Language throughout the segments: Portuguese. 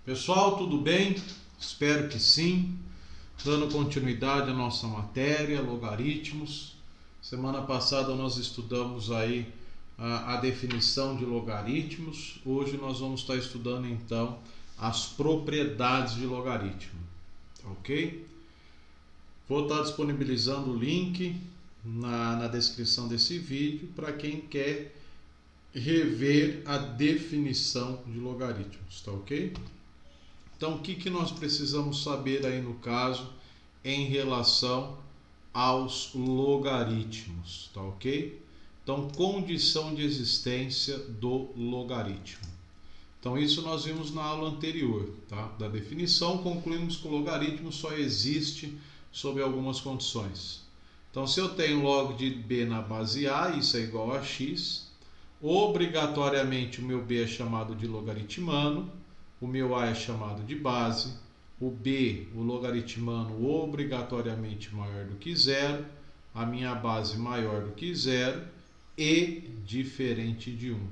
Pessoal, tudo bem? Espero que sim. Dando continuidade à nossa matéria, logaritmos. Semana passada nós estudamos aí a definição de logaritmos. Hoje nós vamos estar estudando então as propriedades de logaritmo, ok? Vou estar disponibilizando o link na descrição desse vídeo para quem quer rever a definição de logaritmos, tá ok? Então, o que nós precisamos saber aí no caso em relação aos logaritmos, tá ok? Então, condição de existência do logaritmo. Então, isso nós vimos na aula anterior, tá? Da definição, concluímos que o logaritmo só existe sob algumas condições. Então, se eu tenho log de b na base a, isso é igual a x, obrigatoriamente o meu b é chamado de logaritmano, o meu a é chamado de base, o b, o logaritmano, obrigatoriamente maior do que zero, a minha base maior do que zero e diferente de 1.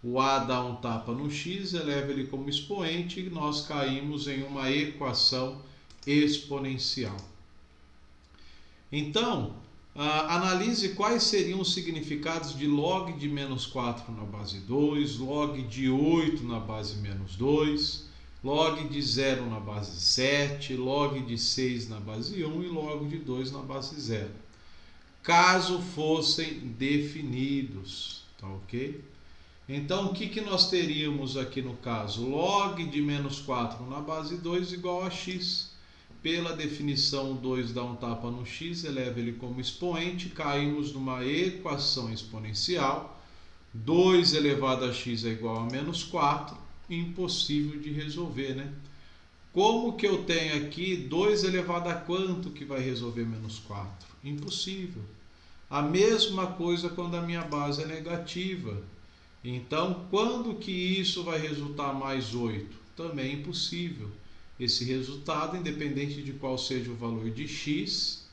O a dá um tapa no x, eleva ele como expoente e nós caímos em uma equação exponencial. Então, analise quais seriam os significados de log de menos 4 na base 2, log de 8 na base menos 2, log de 0 na base 7, log de 6 na base 1 e log de 2 na base 0. Caso fossem definidos, tá ok? Então, o que nós teríamos aqui no caso? Log de menos 4 na base 2 igual a x. Pela definição, 2 dá um tapa no x, eleva ele como expoente, caímos numa equação exponencial. 2 elevado a x é igual a menos 4, impossível de resolver, né? Como que eu tenho aqui 2 elevado a quanto que vai resolver menos 4? Impossível. A mesma coisa quando a minha base é negativa. Então, quando que isso vai resultar mais 8? Também impossível. Esse resultado, independente de qual seja o valor de x,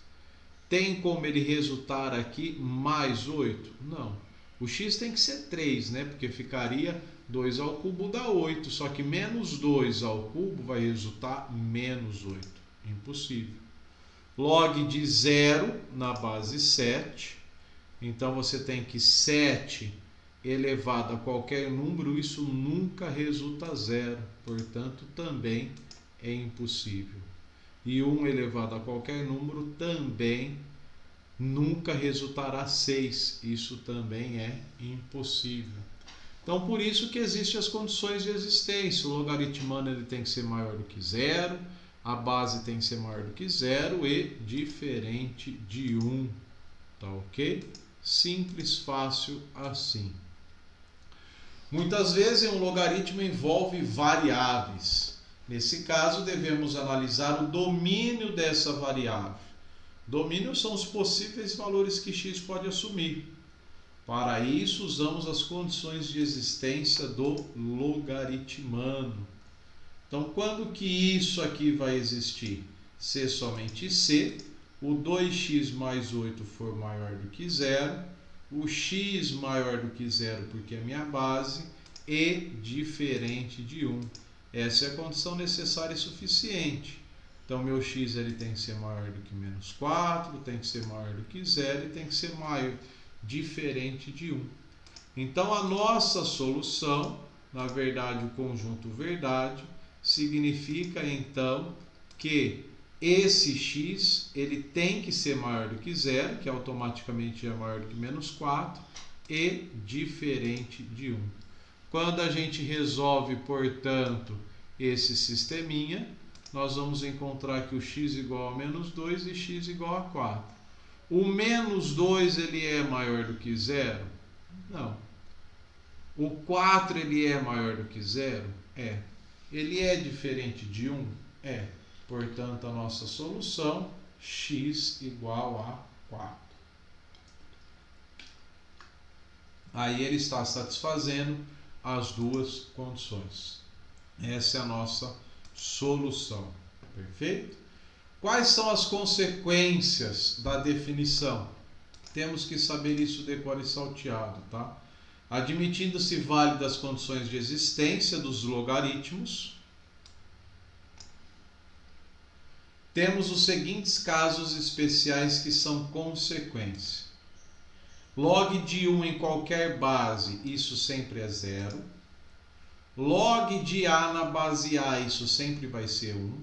tem como ele resultar aqui mais 8? Não. O x tem que ser 3, né? Porque ficaria 2 ao cubo dá 8, só que menos 2 ao cubo vai resultar menos 8. Impossível. Log de 0 na base 7, então você tem que 7 elevado a qualquer número, isso nunca resulta a 0, portanto também é impossível. E 1 elevado a qualquer número também nunca resultará 6. Isso também é impossível. Então, por isso que existem as condições de existência. O logaritmano ele tem que ser maior do que 0, a base tem que ser maior do que 0 e diferente de 1. Tá ok? Simples, fácil assim. Muitas vezes um logaritmo envolve variáveis. Nesse caso, devemos analisar o domínio dessa variável. Domínio são os possíveis valores que x pode assumir. Para isso, usamos as condições de existência do logaritmano. Então, quando que isso aqui vai existir? Se somente se o 2x mais 8 for maior do que 0, o x maior do que 0 porque é minha base e diferente de 1. Essa é a condição necessária e suficiente. Então, meu x ele tem que ser maior do que menos 4, tem que ser maior do que 0 e tem que ser maior, diferente de 1. Então, a nossa solução, na verdade, o conjunto verdade, significa então que esse x ele tem que ser maior do que 0, que automaticamente é maior do que menos 4, e diferente de 1. Quando a gente resolve, portanto, esse sisteminha, nós vamos encontrar que o x igual a menos 2 e x igual a 4. O menos 2 ele é maior do que 0? Não. O 4 ele é maior do que 0? É. Ele é diferente de 1? É. Portanto, a nossa solução, x igual a 4. Aí ele está satisfazendo as duas condições. Essa é a nossa solução. Perfeito? Quais são as consequências da definição? Temos que saber isso de cor e salteado, tá? Admitindo-se válidas as condições de existência dos logaritmos, temos os seguintes casos especiais que são consequência. Log de 1 em qualquer base, isso sempre é 0. Log de A na base A, isso sempre vai ser 1.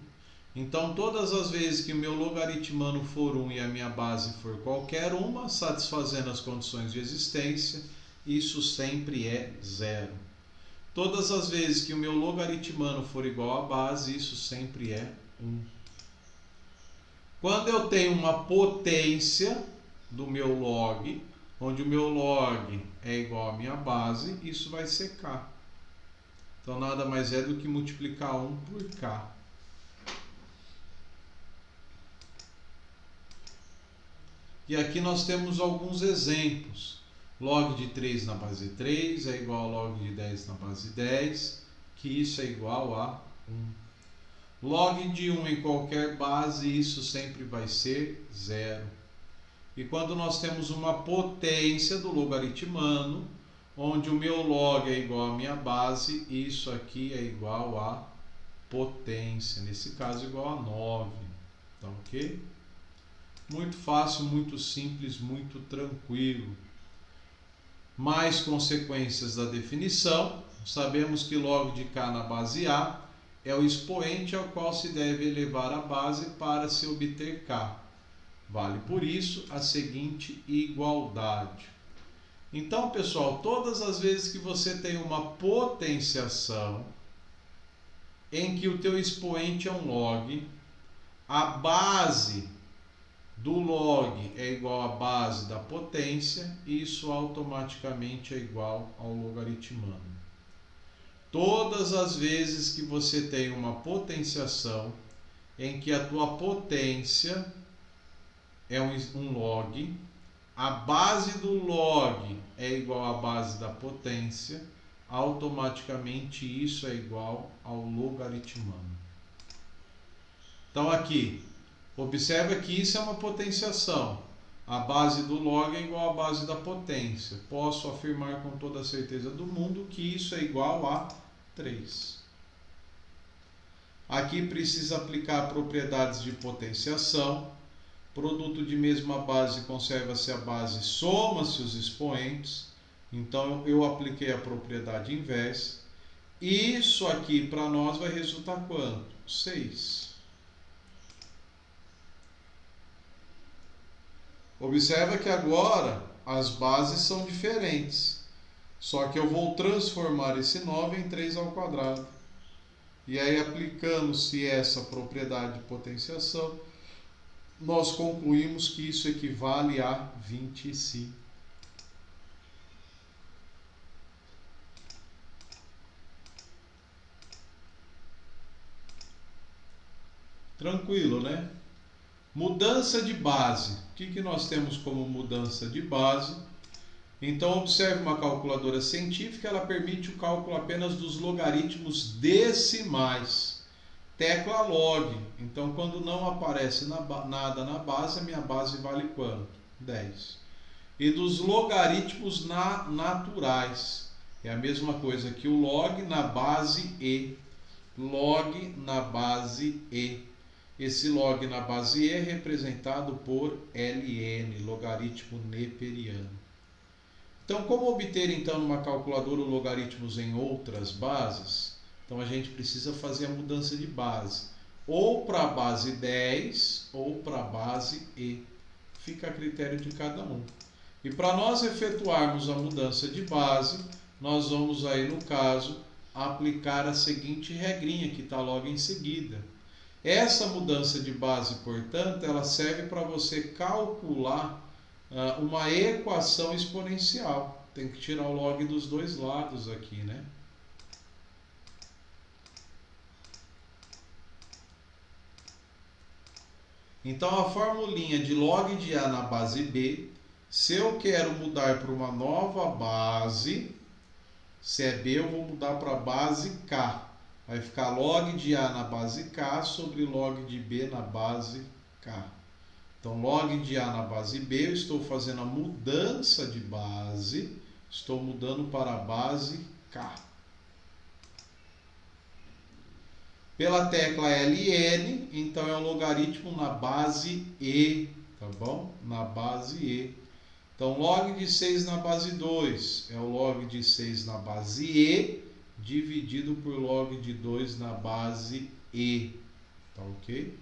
Então, todas as vezes que o meu logaritmano for 1 e a minha base for qualquer uma, satisfazendo as condições de existência, isso sempre é 0. Todas as vezes que o meu logaritmano for igual à base, isso sempre é 1. Quando eu tenho uma potência do meu log, onde o meu log é igual à minha base, isso vai ser k. Então, nada mais é do que multiplicar 1 por k. E aqui nós temos alguns exemplos. Log de 3 na base 3 é igual a log de 10 na base 10, que isso é igual a 1. Log de 1 em qualquer base, isso sempre vai ser 0. E quando nós temos uma potência do logaritmano, onde o meu log é igual à minha base, isso aqui é igual a potência, nesse caso igual a 9. Tá ok? Muito fácil, muito simples, muito tranquilo. Mais consequências da definição. Sabemos que log de k na base A é o expoente ao qual se deve elevar a base para se obter k. Vale por isso a seguinte igualdade. Então, pessoal, todas as vezes que você tem uma potenciação em que o teu expoente é um log, a base do log é igual à base da potência, e isso automaticamente é igual ao logaritmano. Todas as vezes que você tem uma potenciação em que a tua potência é um log, a base do log é igual à base da potência, automaticamente isso é igual ao logaritmano. Então aqui, observa que isso é uma potenciação. A base do log é igual à base da potência. Posso afirmar com toda a certeza do mundo que isso é igual a 3. Aqui precisa aplicar propriedades de potenciação. Produto de mesma base, conserva-se a base, soma-se os expoentes. Então eu apliquei a propriedade inversa. Isso aqui para nós vai resultar quanto? 6. Observa que agora as bases são diferentes. Só que eu vou transformar esse 9 em 3 ao quadrado. E aí, aplicando-se essa propriedade de potenciação, nós concluímos que isso equivale a 25. Tranquilo, né? Mudança de base. O que nós temos como mudança de base? Então, observe uma calculadora científica, ela permite o cálculo apenas dos logaritmos decimais. Tecla log. Então, quando não aparece nada na base, a minha base vale quanto? 10. E dos logaritmos naturais. É a mesma coisa que o log na base E. Log na base E. Esse log na base E é representado por ln, logaritmo neperiano. Então, como obter então numa calculadora logaritmos em outras bases? Então a gente precisa fazer a mudança de base, ou para a base 10 ou para a base E. Fica a critério de cada um. E para nós efetuarmos a mudança de base, nós vamos aí no caso aplicar a seguinte regrinha que está logo em seguida. Essa mudança de base, portanto, ela serve para você calcular uma equação exponencial. Tem que tirar o log dos dois lados aqui, né? Então, a formulinha de log de A na base B, se eu quero mudar para uma nova base, se é B, eu vou mudar para a base K. Vai ficar log de A na base K sobre log de B na base K. Então, log de A na base B, eu estou fazendo a mudança de base, estou mudando para a base K. Pela tecla LN, então é o logaritmo na base E, tá bom? Na base E. Então, log de 6 na base 2 é o log de 6 na base E, dividido por log de 2 na base E, tá ok?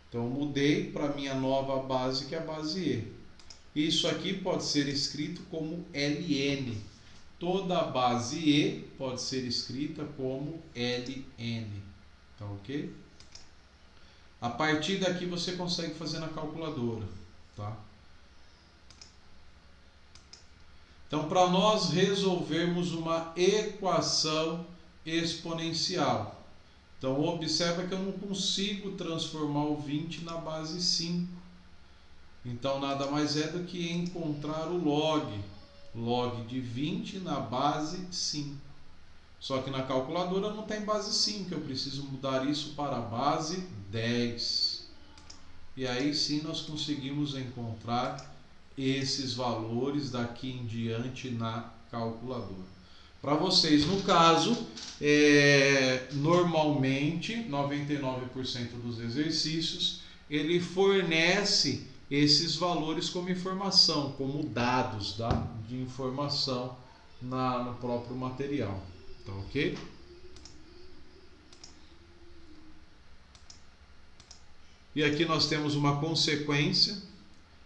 Então, eu mudei para a minha nova base, que é a base E. Isso aqui pode ser escrito como LN. Toda a base E pode ser escrita como LN, tá ok? A partir daqui você consegue fazer na calculadora, tá? Então, para nós resolvermos uma equação exponencial, então observa que eu não consigo transformar o 20 na base 5. Então, nada mais é do que encontrar o log de 20 na base 5. Só que na calculadora não tem base 5, eu preciso mudar isso para a base 10. E aí sim nós conseguimos encontrar esses valores daqui em diante na calculadora. Para vocês, no caso, normalmente 99% dos exercícios ele fornece esses valores como informação, como dados de informação no próprio material, tá ok? E aqui nós temos uma consequência.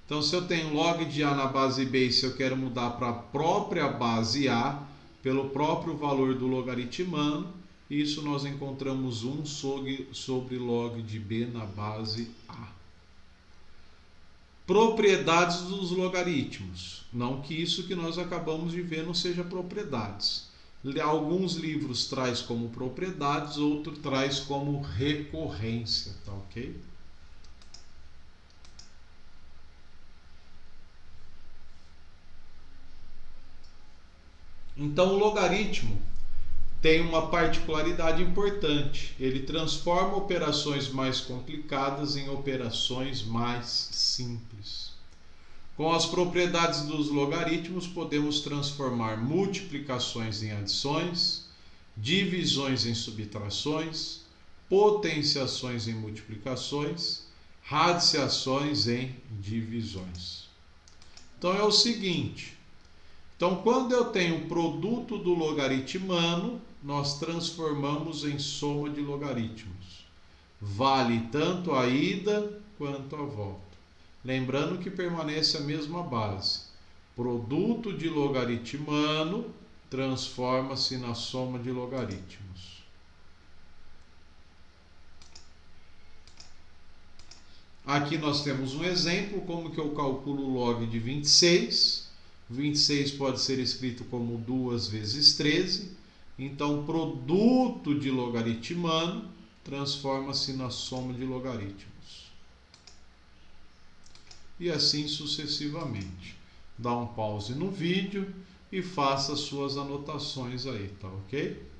Então, se eu tenho log de A na base B e se eu quero mudar para a própria base A, pelo próprio valor do logaritmano, isso nós encontramos 1 sobre log de B na base A. Propriedades dos logaritmos. Não que isso que nós acabamos de ver não seja propriedades. Alguns livros traz como propriedades, outros traz como recorrência, tá ok? Então, o logaritmo tem uma particularidade importante. Ele transforma operações mais complicadas em operações mais simples. Com as propriedades dos logaritmos, podemos transformar multiplicações em adições, divisões em subtrações, potenciações em multiplicações, radiciações em divisões. Então, é o seguinte. Então, quando eu tenho o produto do logaritmano, nós transformamos em soma de logaritmos. Vale tanto a ida quanto a volta. Lembrando que permanece a mesma base. Produto de logaritmano transforma-se na soma de logaritmos. Aqui nós temos um exemplo, como que eu calculo o log de 26. 26 pode ser escrito como 2 vezes 13. Então, produto de logaritmano transforma-se na soma de logaritmos. E assim sucessivamente. Dá um pause no vídeo e faça suas anotações aí, tá ok?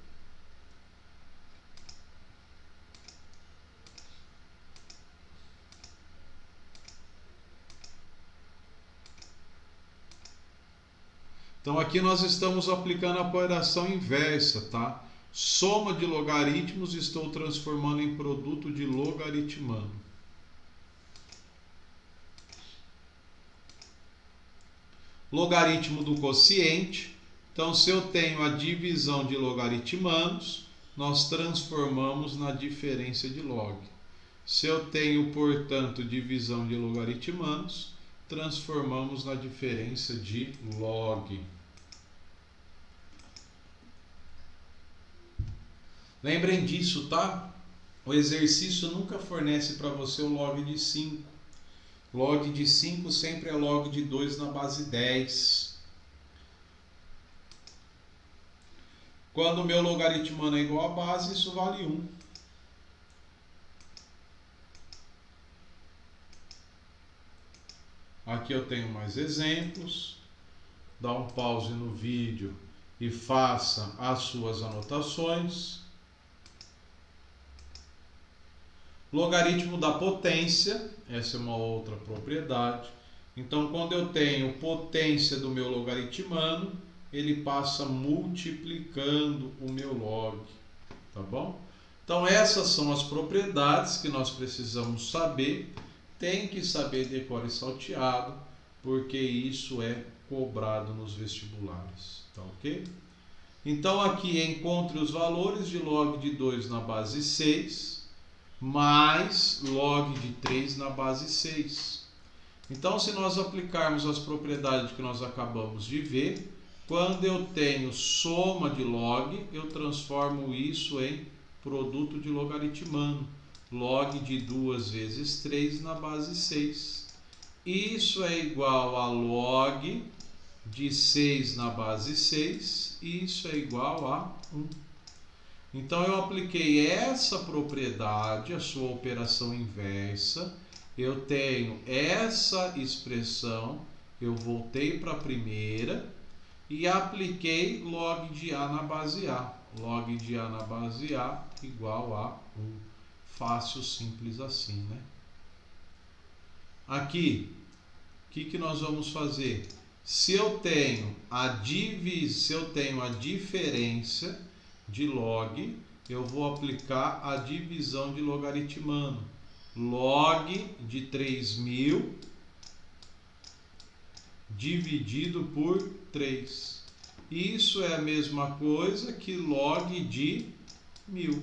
Então aqui nós estamos aplicando a operação inversa, tá? Soma de logaritmos estou transformando em produto de logaritmano. Logaritmo do quociente. Então, se eu tenho a divisão de logaritmanos, nós transformamos na diferença de log. Se eu tenho, portanto, divisão de logaritmanos, transformamos na diferença de log. Lembrem disso, tá? O exercício nunca fornece para você o log de 5. Log de 5 sempre é log de 2 na base 10. Quando o meu logaritmano é igual a base, isso vale 1. Aqui eu tenho mais exemplos. Dá um pause no vídeo e faça as suas anotações. Logaritmo da potência, essa é uma outra propriedade. Então, quando eu tenho potência do meu logaritmano, ele passa multiplicando o meu log, tá bom? Então essas são as propriedades que nós precisamos saber. Tem que saber decor e salteado, porque isso é cobrado nos vestibulares, tá ok? Então aqui encontre os valores de log de 2 na base 6, mais log de 3 na base 6. Então se nós aplicarmos as propriedades que nós acabamos de ver, quando eu tenho soma de log, eu transformo isso em produto de logaritmano. Log de 2 vezes 3 na base 6. Isso é igual a log de 6 na base 6. E isso é igual a 1. Então eu apliquei essa propriedade, a sua operação inversa. Eu tenho essa expressão, eu voltei para a primeira e apliquei log de A na base A. Log de A na base A igual a 1. Fácil, simples assim, né? Aqui, o que nós vamos fazer? Se eu tenho a diferença de log, eu vou aplicar a divisão de logaritmano. Log de 3.000 dividido por 3. Isso é a mesma coisa que log de 1.000.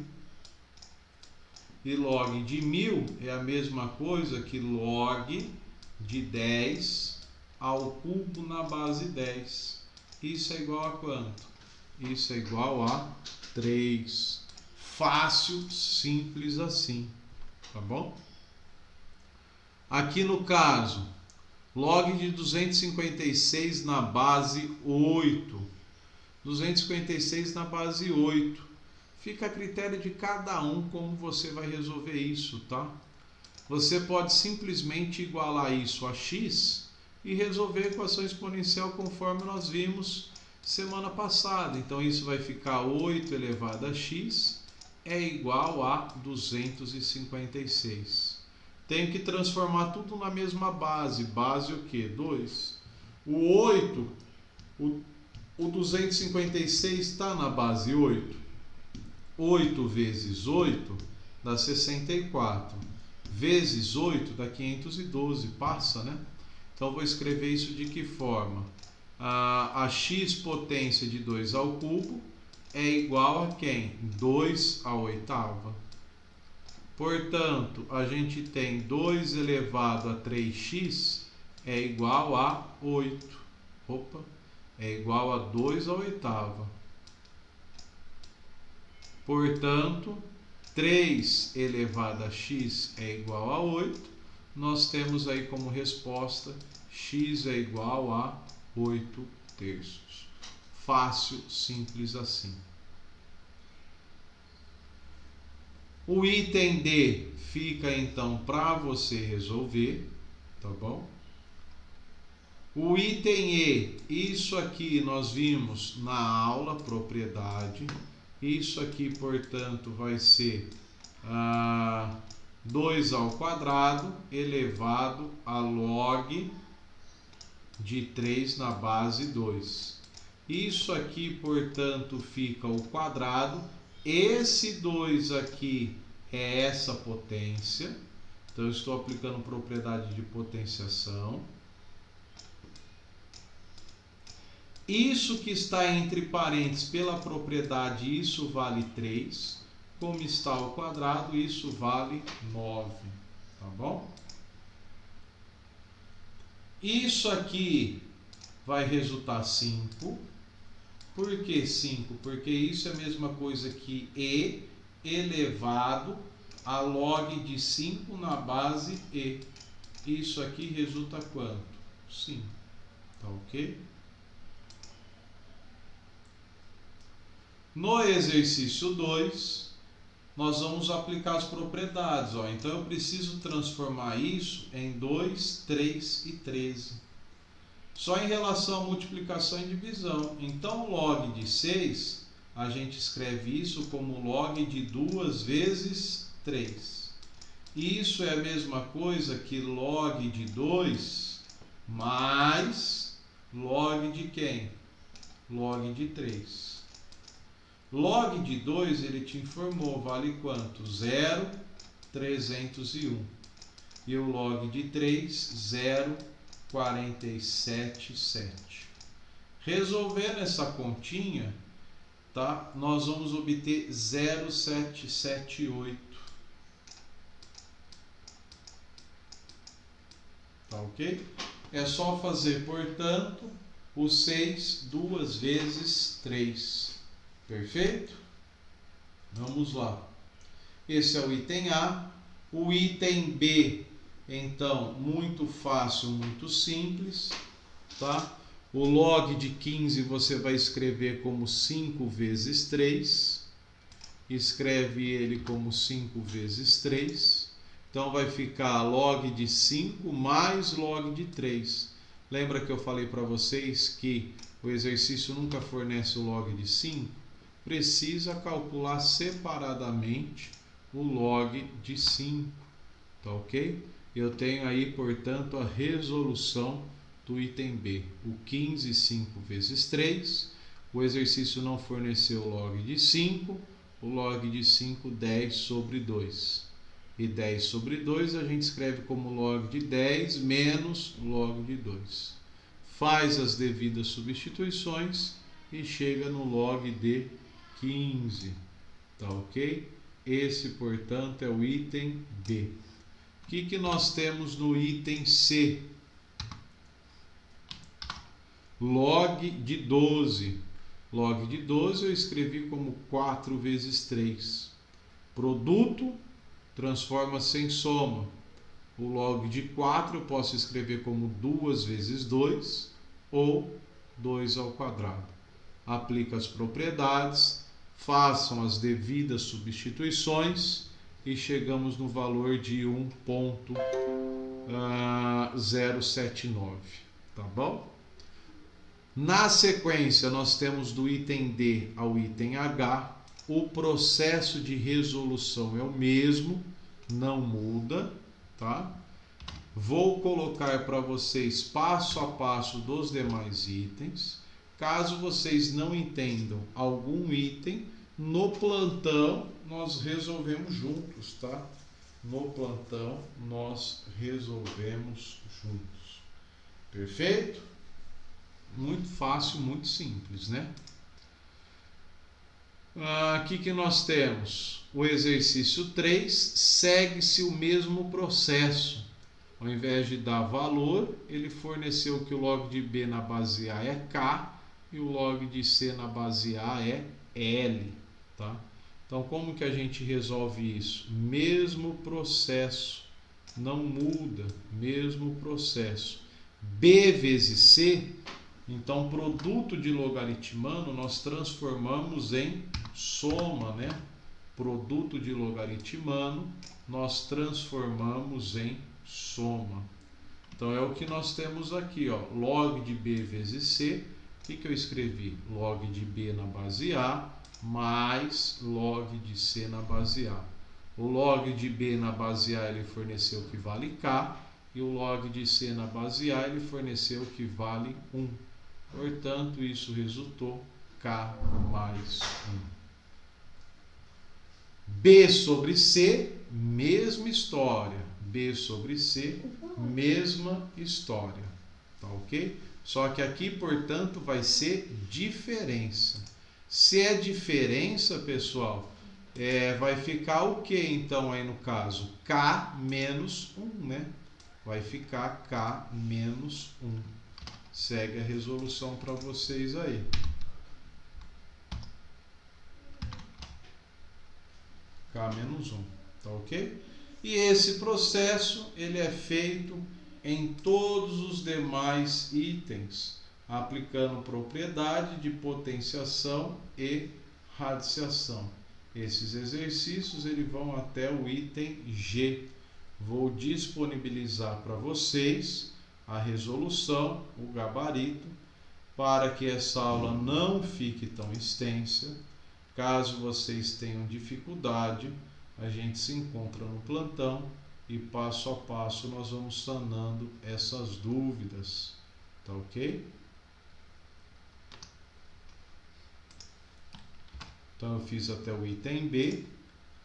E log de 1.000 é a mesma coisa que log de 10 ao cubo na base 10. Isso é igual a quanto? Isso é igual a 3. Fácil, simples assim. Tá bom? Aqui no caso, log de 256 na base 8. 256 na base 8. Fica a critério de cada um como você vai resolver isso, tá? Você pode simplesmente igualar isso a x e resolver a equação exponencial conforme nós vimos semana passada. Então isso vai ficar 8 elevado a x é igual a 256. Tenho que transformar tudo na mesma base. Base o quê? 2. O 256 está na base 8. 8 vezes 8 dá 64. Vezes 8 dá 512. Passa, né? Então, vou escrever isso de que forma? A x potência de 2 ao cubo é igual a quem? 2 à oitava. Portanto, a gente tem 2 elevado a 3x é igual a 8. Opa, é igual a 2 à oitava. Portanto, 3 elevado a x é igual a 8. Nós temos aí como resposta x é igual a 8 terços. Fácil, simples assim. O item D fica então para você resolver, tá bom? O item E, isso aqui nós vimos na aula, propriedade. Isso aqui, portanto, vai ser 2 ao quadrado elevado a log de 3 na base 2. Isso aqui, portanto, fica o quadrado. Esse 2 aqui é essa potência. Então, eu estou aplicando propriedade de potenciação. Isso que está entre parênteses pela propriedade, isso vale 3. Como está ao quadrado, isso vale 9. Tá bom? Isso aqui vai resultar 5. Por que 5? Porque isso é a mesma coisa que E elevado a log de 5 na base E. Isso aqui resulta quanto? 5. Tá ok? No exercício 2, nós vamos aplicar as propriedades. Então, eu preciso transformar isso em 2, 3 e 13. Só em relação à multiplicação e divisão. Então, log de 6, a gente escreve isso como log de 2 vezes 3. Isso é a mesma coisa que log de 2 mais log de quem? Log de 3. Log de 2, ele te informou, vale quanto? 0,301. E o log de 3, 0,477. Resolvendo essa continha, tá? Nós vamos obter 0,778. Tá ok? É só fazer, portanto, o 6 2 vezes 3. Perfeito? Vamos lá. Esse é o item A. O item B, então, muito fácil, muito simples, tá? O log de 15 você vai escrever como 5 vezes 3. Escreve ele como 5 vezes 3. Então vai ficar log de 5 mais log de 3. Lembra que eu falei para vocês que o exercício nunca fornece o log de 5? Precisa calcular separadamente o log de 5. Tá ok? Eu tenho aí, portanto, a resolução do item B. O 15, 5 vezes 3. O exercício não forneceu o log de 5. O log de 5, 10 sobre 2. E 10 sobre 2 a gente escreve como log de 10 menos log de 2. Faz as devidas substituições e chega no log de 15. Tá ok? Esse, portanto, é o item B. O que nós temos no item C? Log de 12. Log de 12 eu escrevi como 4 vezes 3. Produto transforma-se em soma. O log de 4 eu posso escrever como 2 vezes 2 ou 2 ao quadrado. Aplica as propriedades, façam as devidas substituições e chegamos no valor de 1,079. Tá bom? Na sequência, nós temos do item D ao item H. O processo de resolução é o mesmo, não muda, tá? Vou colocar para vocês passo a passo dos demais itens. Caso vocês não entendam algum item, no plantão nós resolvemos juntos, tá? No plantão nós resolvemos juntos. Perfeito? Muito fácil, muito simples, né? Aqui que nós temos o exercício 3, segue-se o mesmo processo. Ao invés de dar valor, ele forneceu que o log de B na base A é K e o log de C na base A é L. Tá? Então, como que a gente resolve isso? Mesmo processo, não muda, mesmo processo. B vezes C, então produto de logaritmano nós transformamos em soma, né? Produto de logaritmano nós transformamos em soma. Então é o que nós temos aqui, ó, log de B vezes C. O que eu escrevi? Log de B na base A mais log de C na base A. O log de B na base A ele forneceu que vale K e o log de C na base A ele forneceu que vale 1. Portanto, isso resultou K mais 1. B sobre C, mesma história. B sobre C, mesma história. Tá ok? Só que aqui, portanto, vai ser diferença. Se é diferença, pessoal, vai ficar o que então aí no caso? K menos 1, né? Vai ficar K menos 1. Segue a resolução para vocês aí. K menos 1, tá ok? E esse processo ele é feito em todos os demais itens, aplicando propriedade de potenciação e radiciação. Esses exercícios eles vão até o item G. Vou disponibilizar para vocês a resolução, o gabarito, para que essa aula não fique tão extensa. Caso vocês tenham dificuldade, a gente se encontra no plantão e passo a passo nós vamos sanando essas dúvidas, tá ok? Então eu fiz até o item B.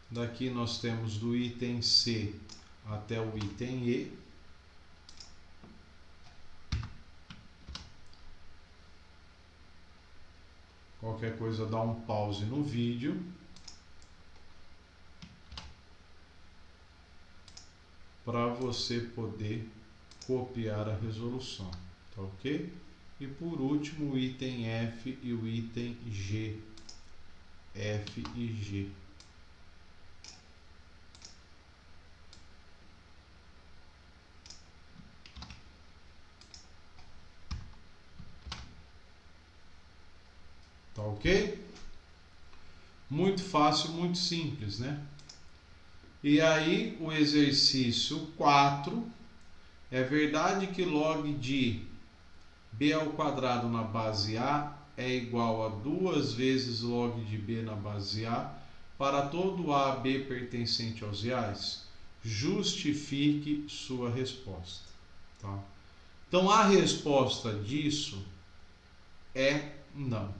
Daqui nós temos do item C até o item E. Qualquer coisa dá um pause no vídeo. Para você poder copiar a resolução, tá ok? E por último o item F e o item G. F e G. Tá ok? Muito fácil, muito simples, né? E aí o exercício 4, é verdade que log de b ao quadrado na base A é igual a 2 vezes log de b na base A para todo A, B pertencente aos reais? Justifique sua resposta. Tá? Então a resposta disso é não.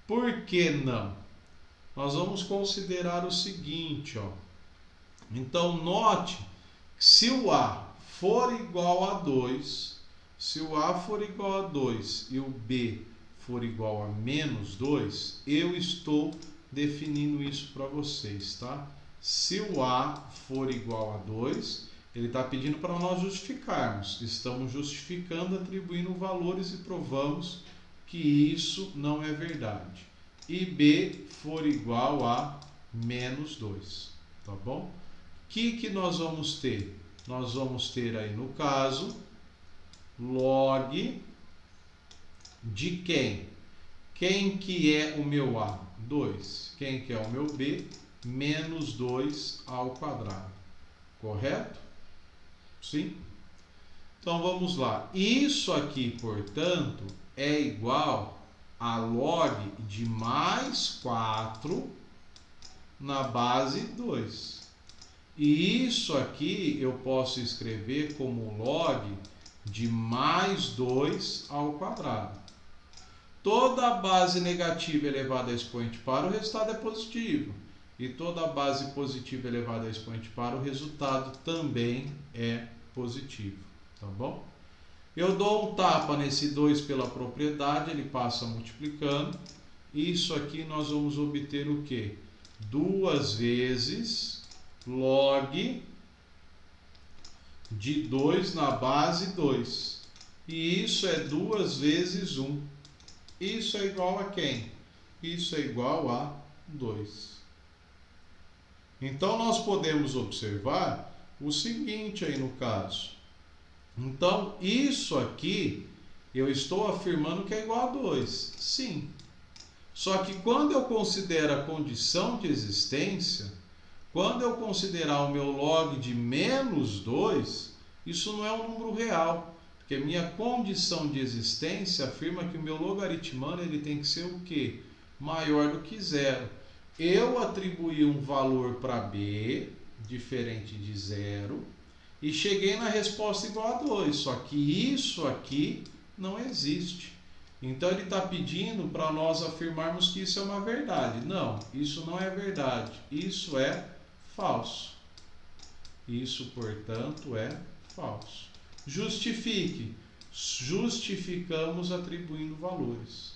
Por que não? Nós vamos considerar o seguinte, ó. Então note que se o A for igual a 2, se o A for igual a 2 e o B for igual a menos 2, eu estou definindo isso para vocês, tá? Se o A for igual a 2, ele está pedindo para nós justificarmos. Estamos justificando, atribuindo valores e provamos que isso não é verdade. E B for igual a menos 2, tá bom? O que nós vamos ter? Nós vamos ter aí no caso log de quem? Quem que é o meu A? 2. Quem que é o meu B? Menos 2 ao quadrado. Correto? Sim? Então vamos lá. Isso aqui, portanto, é igual a log de mais 4 na base 2. E isso aqui eu posso escrever como log de mais 2 ao quadrado. Toda base negativa elevada a expoente par, o resultado é positivo. E toda base positiva elevada a expoente par, o resultado também é positivo. Tá bom? Eu dou um tapa nesse 2 pela propriedade, ele passa multiplicando. Isso aqui nós vamos obter o quê? 2 vezes log de 2 na base 2. E isso é 2 vezes 1. Isso é igual a quem? Isso é igual a 2. Então, nós podemos observar o seguinte aí no caso. Então, isso aqui, eu estou afirmando que é igual a 2. Sim. Só que quando eu considero a condição de existência, quando eu considerar o meu log de menos 2, isso não é um número real. Porque minha condição de existência afirma que o meu logaritmano ele tem que ser o quê? Maior do que 0. Eu atribuí um valor para B, diferente de 0, e cheguei na resposta igual a 2. Só que isso aqui não existe. Então ele está pedindo para nós afirmarmos que isso é uma verdade. Não, isso não é verdade. Isso é falso. Isso, portanto, é falso. Justifique. Justificamos atribuindo valores.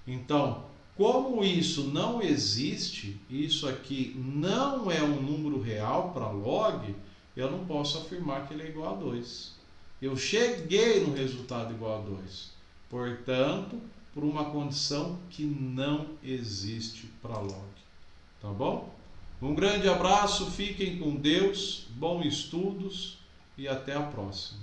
Então, como isso não existe, isso aqui não é um número real para log, eu não posso afirmar que ele é igual a 2. Eu cheguei no resultado igual a 2. Portanto, por uma condição que não existe para log. Tá bom? Um grande abraço, fiquem com Deus, bons estudos e até a próxima.